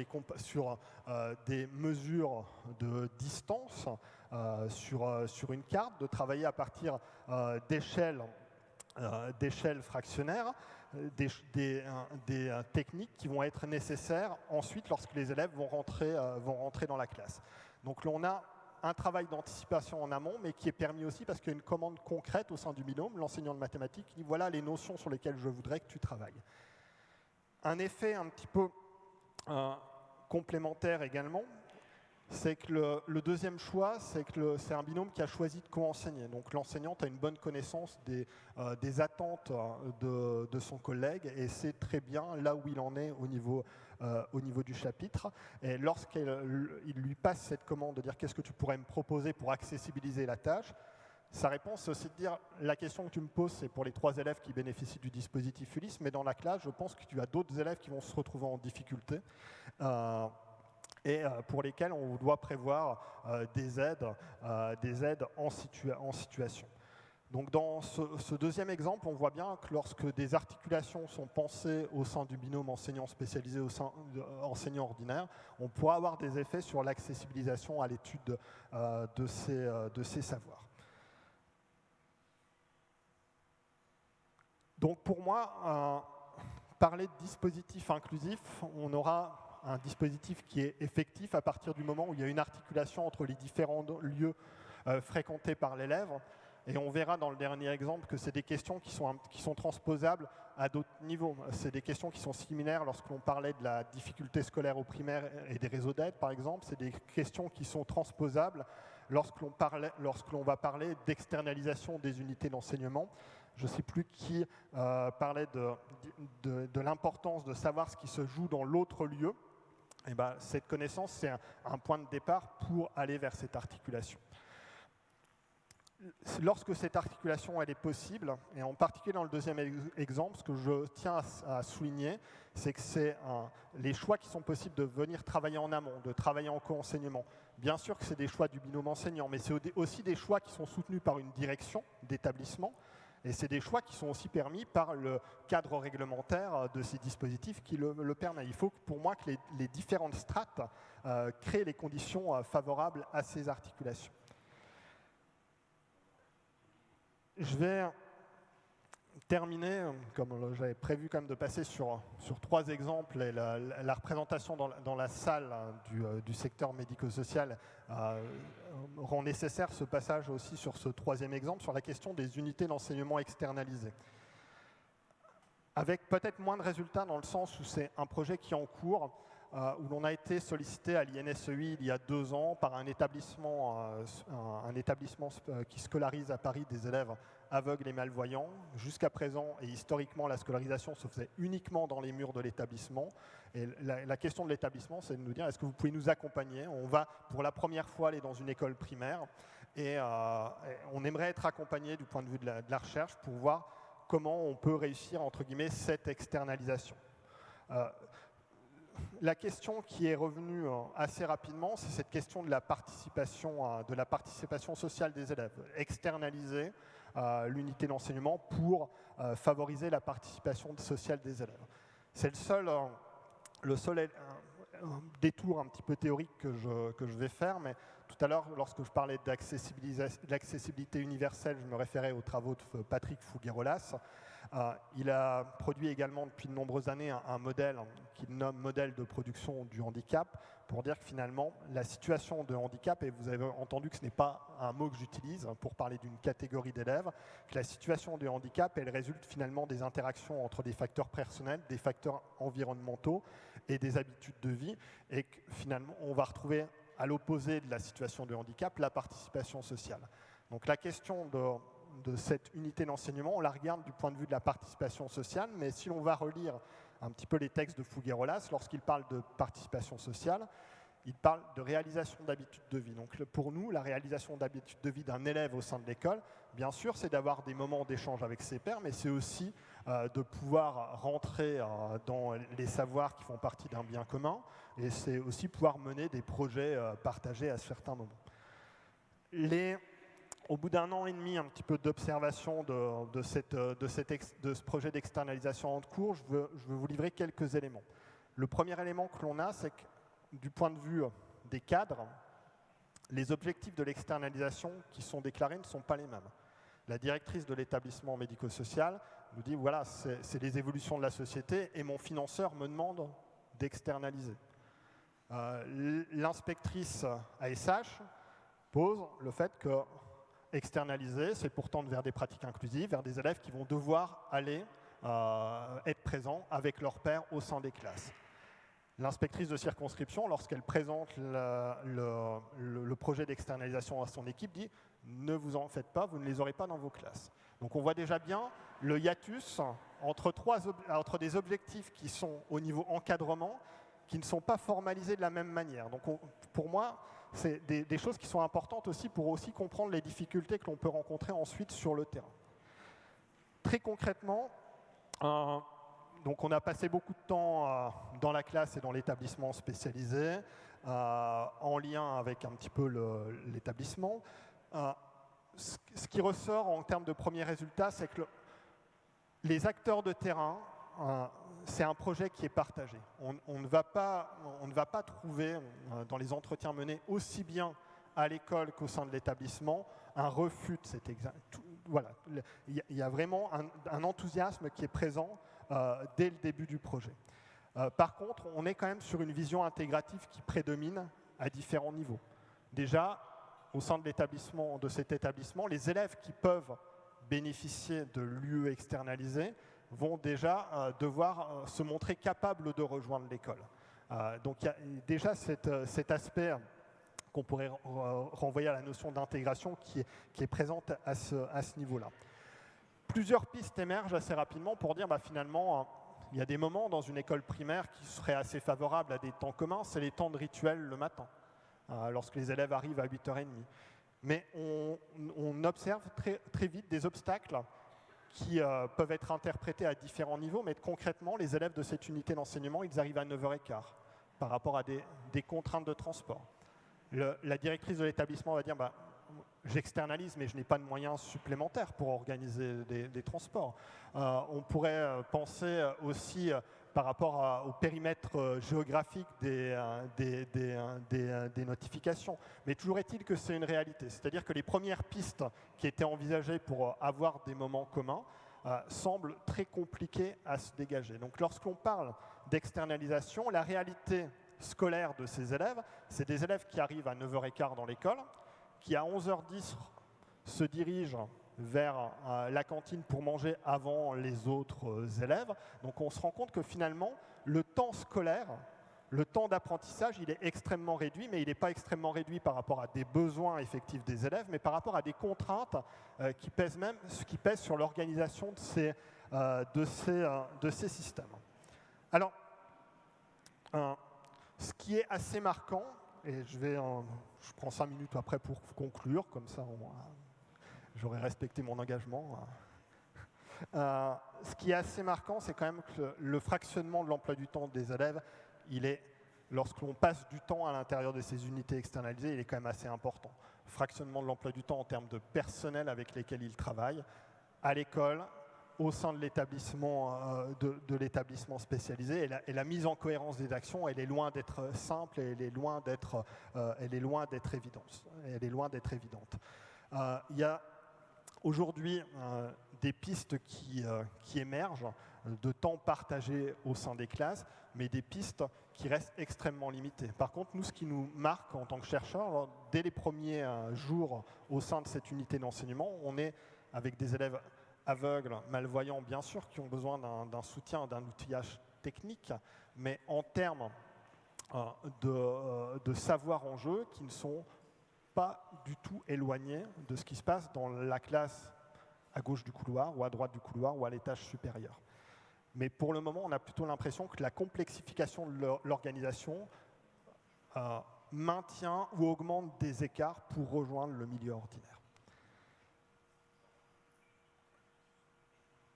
des mesures de distance, sur une carte, de travailler à partir d'échelles fractionnaires, des techniques qui vont être nécessaires ensuite lorsque les élèves vont rentrer dans la classe. Donc là, on a un travail d'anticipation en amont, mais qui est permis aussi parce qu'il y a une commande concrète au sein du binôme, l'enseignant de mathématiques qui dit voilà les notions sur lesquelles je voudrais que tu travailles. Un effet un petit peu complémentaire également, c'est que le deuxième choix, c'est que c'est un binôme qui a choisi de co-enseigner. Donc l'enseignante a une bonne connaissance des attentes de son collègue et sait très bien là où il en est au niveau du chapitre. Et lorsqu'il lui passe cette commande de dire qu'est-ce que tu pourrais me proposer pour accessibiliser la tâche, sa réponse, c'est aussi de dire la question que tu me poses, c'est pour les 3 élèves qui bénéficient du dispositif Ulysse, mais dans la classe, je pense que tu as d'autres élèves qui vont se retrouver en difficulté. Et pour lesquels on doit prévoir des aides en situation. Donc dans ce deuxième exemple, on voit bien que lorsque des articulations sont pensées au sein du binôme enseignant spécialisé au sein enseignant ordinaire, on pourra avoir des effets sur l'accessibilisation à l'étude de ces savoirs. Donc pour moi, parler de dispositif inclusif, on aura un dispositif qui est effectif à partir du moment où il y a une articulation entre les différents lieux fréquentés par l'élève. Et on verra dans le dernier exemple que c'est des questions qui sont transposables à d'autres niveaux. C'est des questions qui sont similaires lorsque l'on parlait de la difficulté scolaire au primaire et des réseaux d'aide, par exemple. C'est des questions qui sont transposables lorsque l'on va parler d'externalisation des unités d'enseignement. Je ne sais plus qui parlait de l'importance de savoir ce qui se joue dans l'autre lieu. Et cette connaissance, c'est un point de départ pour aller vers cette articulation. Lorsque cette articulation elle est possible, et en particulier dans le deuxième exemple, ce que je tiens à souligner, c'est que c'est les choix qui sont possibles de venir travailler en amont, de travailler en co-enseignement. Bien sûr que c'est des choix du binôme enseignant, mais c'est aussi des choix qui sont soutenus par une direction d'établissement, Et c'est des choix qui sont aussi permis par le cadre réglementaire de ces dispositifs qui le permet. Il faut pour moi que les différentes strates créent les conditions favorables à ces articulations. Je vais terminer, comme j'avais prévu quand même de passer sur 3 exemples, et la représentation dans la salle du secteur médico-social rend nécessaire ce passage aussi sur ce 3e exemple, sur la question des unités d'enseignement externalisées. Avec peut-être moins de résultats dans le sens où c'est un projet qui est en cours, où l'on a été sollicité à l'INSEI il y a 2 ans par un établissement qui scolarise à Paris des élèves aveugles et malvoyants. Jusqu'à présent et historiquement, la scolarisation se faisait uniquement dans les murs de l'établissement. Et la question de l'établissement, c'est de nous dire, est-ce que vous pouvez nous accompagner? On va pour la première fois aller dans une école primaire et on aimerait être accompagné du point de vue de la recherche pour voir comment on peut réussir, entre guillemets, cette externalisation. La question qui est revenue assez rapidement, c'est cette question de la participation sociale des élèves. Externaliser l'unité d'enseignement pour favoriser la participation sociale des élèves. C'est le seul détour un petit peu théorique que je vais faire, mais tout à l'heure, lorsque je parlais d'accessibilité universelle, je me référais aux travaux de Patrick Fouguerolas. Il a produit également depuis de nombreuses années un modèle qu'il nomme modèle de production du handicap, pour dire que finalement, la situation de handicap, et vous avez entendu que ce n'est pas un mot que j'utilise pour parler d'une catégorie d'élèves, que la situation de handicap, elle résulte finalement des interactions entre des facteurs personnels, des facteurs environnementaux et des habitudes de vie, et que finalement, on va retrouver à l'opposé de la situation de handicap, la participation sociale. Donc la question de cette unité d'enseignement, on la regarde du point de vue de la participation sociale, mais si l'on va relire un petit peu les textes de Fouguerolas, lorsqu'il parle de participation sociale, il parle de réalisation d'habitudes de vie. Donc pour nous, la réalisation d'habitudes de vie d'un élève au sein de l'école, bien sûr, c'est d'avoir des moments d'échange avec ses pairs, mais c'est aussi de pouvoir rentrer dans les savoirs qui font partie d'un bien commun, et c'est aussi pouvoir mener des projets partagés à certains moments. Au bout d'1 an et demi, un petit peu d'observation de ce projet d'externalisation en cours, je veux vous livrer quelques éléments. Le premier élément que l'on a, c'est que du point de vue des cadres, les objectifs de l'externalisation qui sont déclarés ne sont pas les mêmes. La directrice de l'établissement médico-social nous dit, voilà, c'est les évolutions de la société et mon financeur me demande d'externaliser. L'inspectrice ASH pose le fait que externaliser, c'est pourtant vers des pratiques inclusives, vers des élèves qui vont devoir aller être présents avec leurs pairs au sein des classes. L'inspectrice de circonscription, lorsqu'elle présente le projet d'externalisation à son équipe, dit « Ne vous en faites pas, vous ne les aurez pas dans vos classes ». Donc on voit déjà bien le hiatus entre des objectifs qui sont au niveau encadrement, qui ne sont pas formalisés de la même manière. Donc pour moi, c'est des choses qui sont importantes aussi pour aussi comprendre les difficultés que l'on peut rencontrer ensuite sur le terrain. Très concrètement, donc on a passé beaucoup de temps dans la classe et dans l'établissement spécialisé, en lien avec un petit peu l'établissement. Ce qui ressort en termes de premiers résultats, c'est que les acteurs de terrain, c'est un projet qui est partagé. On ne va pas trouver dans les entretiens menés aussi bien à l'école qu'au sein de l'établissement un refus de cet examen. Voilà, il y a vraiment un enthousiasme qui est présent dès le début du projet. Par contre, on est quand même sur une vision intégrative qui prédomine à différents niveaux. Déjà, au sein de cet établissement, les élèves qui peuvent bénéficier de l'UE externalisé vont déjà devoir se montrer capables de rejoindre l'école. Donc il y a déjà cet aspect qu'on pourrait renvoyer à la notion d'intégration qui est présente à ce niveau-là. Plusieurs pistes émergent assez rapidement pour dire finalement, il y a des moments dans une école primaire qui seraient assez favorables à des temps communs, c'est les temps de rituel le matin, lorsque les élèves arrivent à 8h30. Mais on observe très vite des obstacles qui peuvent être interprétés à différents niveaux, mais concrètement, les élèves de cette unité d'enseignement, ils arrivent à 9h15 par rapport à des contraintes de transport. La directrice de l'établissement va dire j'externalise, mais je n'ai pas de moyens supplémentaires pour organiser des transports. On pourrait penser aussi par rapport au périmètre géographique des notifications. Mais toujours est-il que c'est une réalité. C'est-à-dire que les premières pistes qui étaient envisagées pour avoir des moments communs semblent très compliquées à se dégager. Donc lorsqu'on parle d'externalisation, la réalité scolaire de ces élèves, c'est des élèves qui arrivent à 9h15 dans l'école, qui à 11h10 se dirigent vers la cantine pour manger avant les autres élèves. Donc on se rend compte que finalement, le temps scolaire, le temps d'apprentissage, il est extrêmement réduit, mais il n'est pas extrêmement réduit par rapport à des besoins effectifs des élèves, mais par rapport à des contraintes qui pèsent sur l'organisation de ces systèmes. Alors, ce qui est assez marquant, et je prends 5 minutes après pour conclure, comme ça j'aurais respecté mon engagement. Ce qui est assez marquant, c'est quand même que le fractionnement de l'emploi du temps des élèves, lorsqu'on passe du temps à l'intérieur de ces unités externalisées, il est quand même assez important. Fractionnement de l'emploi du temps en termes de personnel avec lesquels ils travaillent, à l'école, au sein de l'établissement spécialisé, et la mise en cohérence des actions, elle est loin d'être simple et elle est loin d'être évidente. Il y a aujourd'hui des pistes qui émergent de temps partagé au sein des classes, mais des pistes qui restent extrêmement limitées. Par contre, nous, ce qui nous marque en tant que chercheurs, dès les premiers jours au sein de cette unité d'enseignement, on est avec des élèves aveugles, malvoyants, bien sûr, qui ont besoin d'un soutien, d'un outillage technique, mais en termes de savoir en jeu qui ne sont pas du tout éloignés de ce qui se passe dans la classe à gauche du couloir ou à droite du couloir ou à l'étage supérieur. Mais pour le moment, on a plutôt l'impression que la complexification de l'organisation maintient ou augmente des écarts pour rejoindre le milieu ordinaire.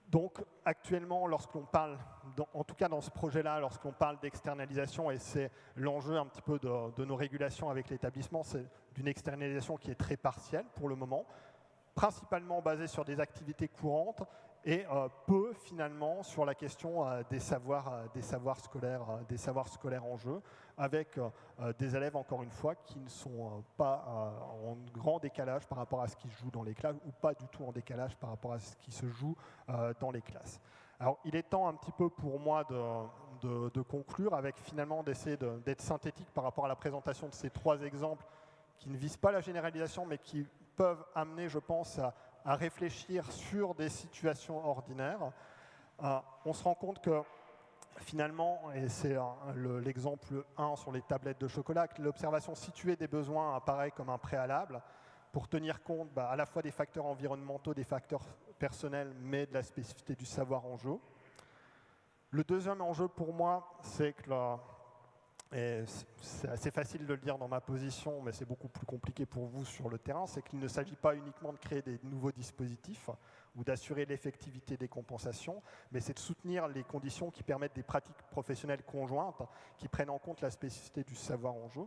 Donc, actuellement, lorsqu'on parle, en tout cas dans ce projet-là, lorsqu'on parle d'externalisation, et c'est l'enjeu un petit peu de nos régulations avec l'établissement, c'est d'une externalisation qui est très partielle pour le moment, principalement basée sur des activités courantes et peu finalement sur la question des savoirs scolaires en jeu, avec des élèves, encore une fois, qui ne sont pas en grand décalage par rapport à ce qui se joue dans les classes, ou pas du tout en décalage par rapport à ce qui se joue dans les classes. Alors, il est temps un petit peu pour moi de conclure avec finalement d'essayer d'être synthétique par rapport à la présentation de ces 3 exemples qui ne visent pas la généralisation, mais qui peuvent amener, je pense, à réfléchir sur des situations ordinaires. On se rend compte que finalement, et c'est l'exemple 1 sur les tablettes de chocolat, que l'observation située des besoins apparaît comme un préalable pour tenir compte à la fois des facteurs environnementaux, des facteurs personnels, mais de la spécificité du savoir en jeu. Le deuxième enjeu pour moi, c'est que et c'est assez facile de le dire dans ma position, mais c'est beaucoup plus compliqué pour vous sur le terrain, c'est qu'il ne s'agit pas uniquement de créer des nouveaux dispositifs ou d'assurer l'effectivité des compensations, mais c'est de soutenir les conditions qui permettent des pratiques professionnelles conjointes qui prennent en compte la spécificité du savoir en jeu.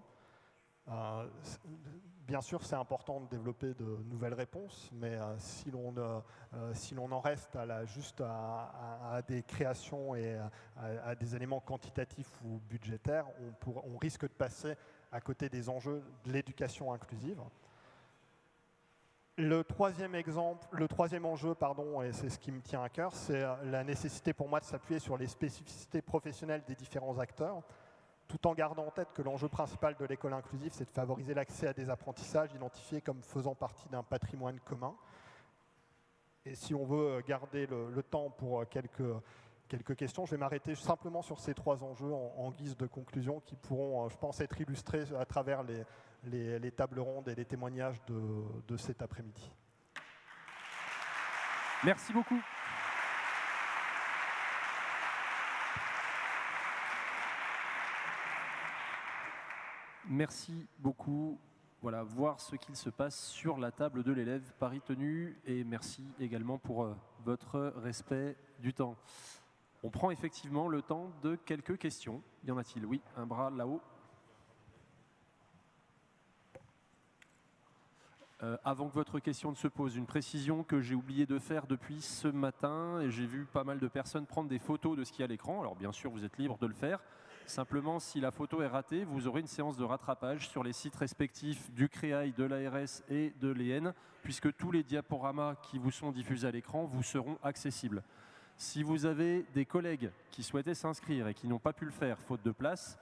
Bien sûr, c'est important de développer de nouvelles réponses, mais si l'on en reste juste à des créations et à des éléments quantitatifs ou budgétaires, on risque de passer à côté des enjeux de l'éducation inclusive. Le troisième enjeu, et c'est ce qui me tient à cœur, c'est la nécessité pour moi de s'appuyer sur les spécificités professionnelles des différents acteurs, tout en gardant en tête que l'enjeu principal de l'école inclusive, c'est de favoriser l'accès à des apprentissages identifiés comme faisant partie d'un patrimoine commun. Et si on veut garder le temps pour quelques questions, je vais m'arrêter simplement sur ces 3 enjeux en guise de conclusion qui pourront, je pense, être illustrés à travers les tables rondes et les témoignages de cet après-midi. Merci beaucoup. Merci beaucoup. Voilà, voir ce qu'il se passe sur la table de l'élève, pari tenu, et merci également pour votre respect du temps. On prend effectivement le temps de quelques questions. Y en a-t-il? Oui, un bras là-haut. Avant que votre question ne se pose, une précision que j'ai oublié de faire depuis ce matin, et j'ai vu pas mal de personnes prendre des photos de ce qu'il y a à l'écran. Alors bien sûr, vous êtes libre de le faire. Simplement, si la photo est ratée, vous aurez une séance de rattrapage sur les sites respectifs du CREAI, de l'ARS et de l'EN, puisque tous les diaporamas qui vous sont diffusés à l'écran vous seront accessibles. Si vous avez des collègues qui souhaitaient s'inscrire et qui n'ont pas pu le faire, faute de place,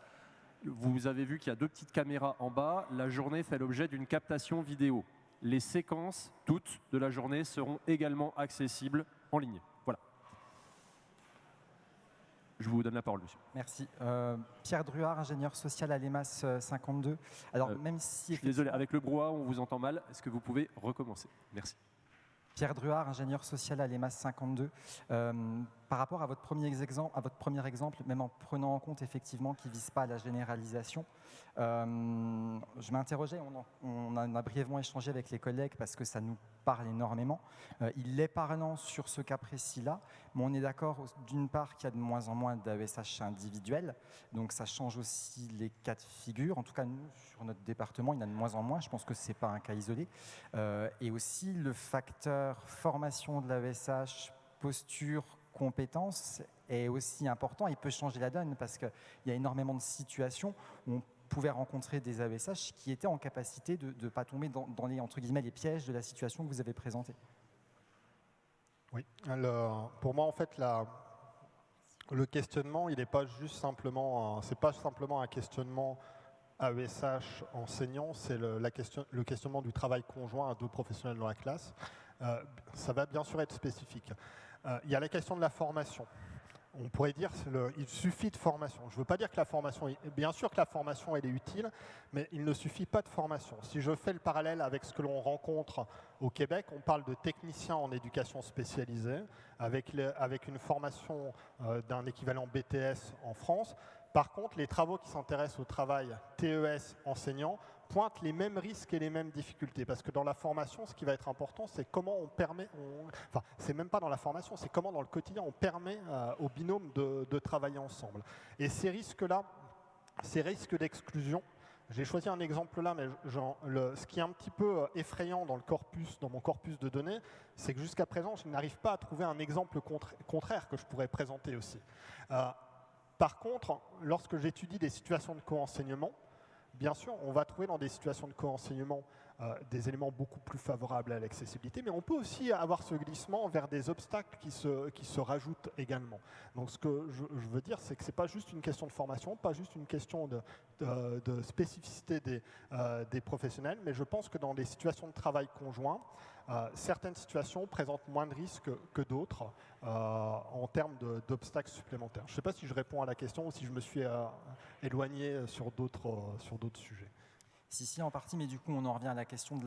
vous avez vu qu'il y a 2 petites caméras en bas. La journée fait l'objet d'une captation vidéo. Les séquences, toutes, de la journée seront également accessibles en ligne. Voilà. Je vous donne la parole, monsieur. Merci. Pierre Druard, ingénieur social à l'EMAS 52. Alors, même si... Je suis désolé, avec le brouhaha, on vous entend mal. Est-ce que vous pouvez recommencer? Merci. Pierre Druard, ingénieur social à l'EMAS 52. Par rapport à votre premier exemple, même en prenant en compte effectivement qu'il ne vise pas à la généralisation, je m'interrogeais, on en a brièvement échangé avec les collègues parce que ça nous parle énormément. Il est parlant sur ce cas précis-là, mais on est d'accord d'une part qu'il y a de moins en moins d'AESH individuels, donc ça change aussi les cas de figure. En tout cas, nous, sur notre département, il y en a de moins en moins, je pense que ce n'est pas un cas isolé. Et aussi le facteur formation de l'AESH, posture, compétences est aussi important. Il peut changer la donne parce qu'il y a énormément de situations où on pouvait rencontrer des AESH qui étaient en capacité de ne pas tomber dans les, entre guillemets, les pièges de la situation que vous avez présentée. Oui, alors, pour moi, en fait, le questionnement, il n'est pas juste simplement, c'est pas simplement un questionnement AESH enseignant, c'est le questionnement du travail conjoint à 2 professionnels dans la classe. Ça va bien sûr être spécifique. Il y a la question de la formation. On pourrait dire qu'il suffit de formation. Je ne veux pas dire que la formation, bien sûr que la formation elle est utile, mais il ne suffit pas de formation. Si je fais le parallèle avec ce que l'on rencontre au Québec, on parle de techniciens en éducation spécialisée, avec une formation d'un équivalent BTS en France. Par contre, les travaux qui s'intéressent au travail TES enseignant pointent les mêmes risques et les mêmes difficultés. Parce que dans la formation, ce qui va être important, c'est comment on permet, enfin, c'est même pas dans la formation, c'est comment dans le quotidien on permet aux binômes de travailler ensemble. Et ces risques-là, ces risques d'exclusion, j'ai choisi un exemple là, mais ce qui est un petit peu effrayant dans mon corpus de données, c'est que jusqu'à présent, je n'arrive pas à trouver un exemple contraire que je pourrais présenter aussi. Par contre, lorsque j'étudie des situations de co-enseignement, bien sûr, on va trouver dans des situations de co-enseignement des éléments beaucoup plus favorables à l'accessibilité, mais on peut aussi avoir ce glissement vers des obstacles qui se rajoutent également. Donc ce que je veux dire, c'est que ce n'est pas juste une question de formation, pas juste une question de spécificité des professionnels, mais je pense que dans des situations de travail conjoint, certaines situations présentent moins de risques que d'autres en termes d'obstacles supplémentaires. Je ne sais pas si je réponds à la question ou si je me suis éloigné sur d'autres sujets. Si, en partie, mais du coup, on en revient à la question de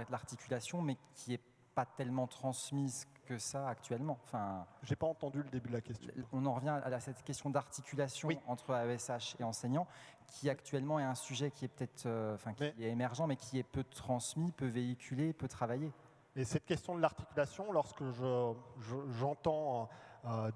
l'articulation, mais qui n'est pas tellement transmise que ça actuellement. Enfin, je n'ai pas entendu le début de la question. On en revient à cette question d'articulation entre AESH et enseignants, qui actuellement est un sujet qui est peut-être, qui est émergent, mais qui est peu transmis, peu véhiculé, peu travaillé. Et cette question de l'articulation, lorsque j'entends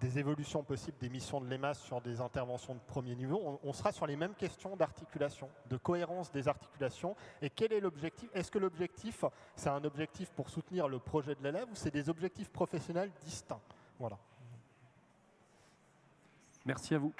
des évolutions possibles des missions de l'EMAS sur des interventions de premier niveau, on sera sur les mêmes questions d'articulation, de cohérence des articulations. Et quel est l'objectif? Est-ce que l'objectif, c'est un objectif pour soutenir le projet de l'élève ou c'est des objectifs professionnels distincts? Voilà. Merci à vous.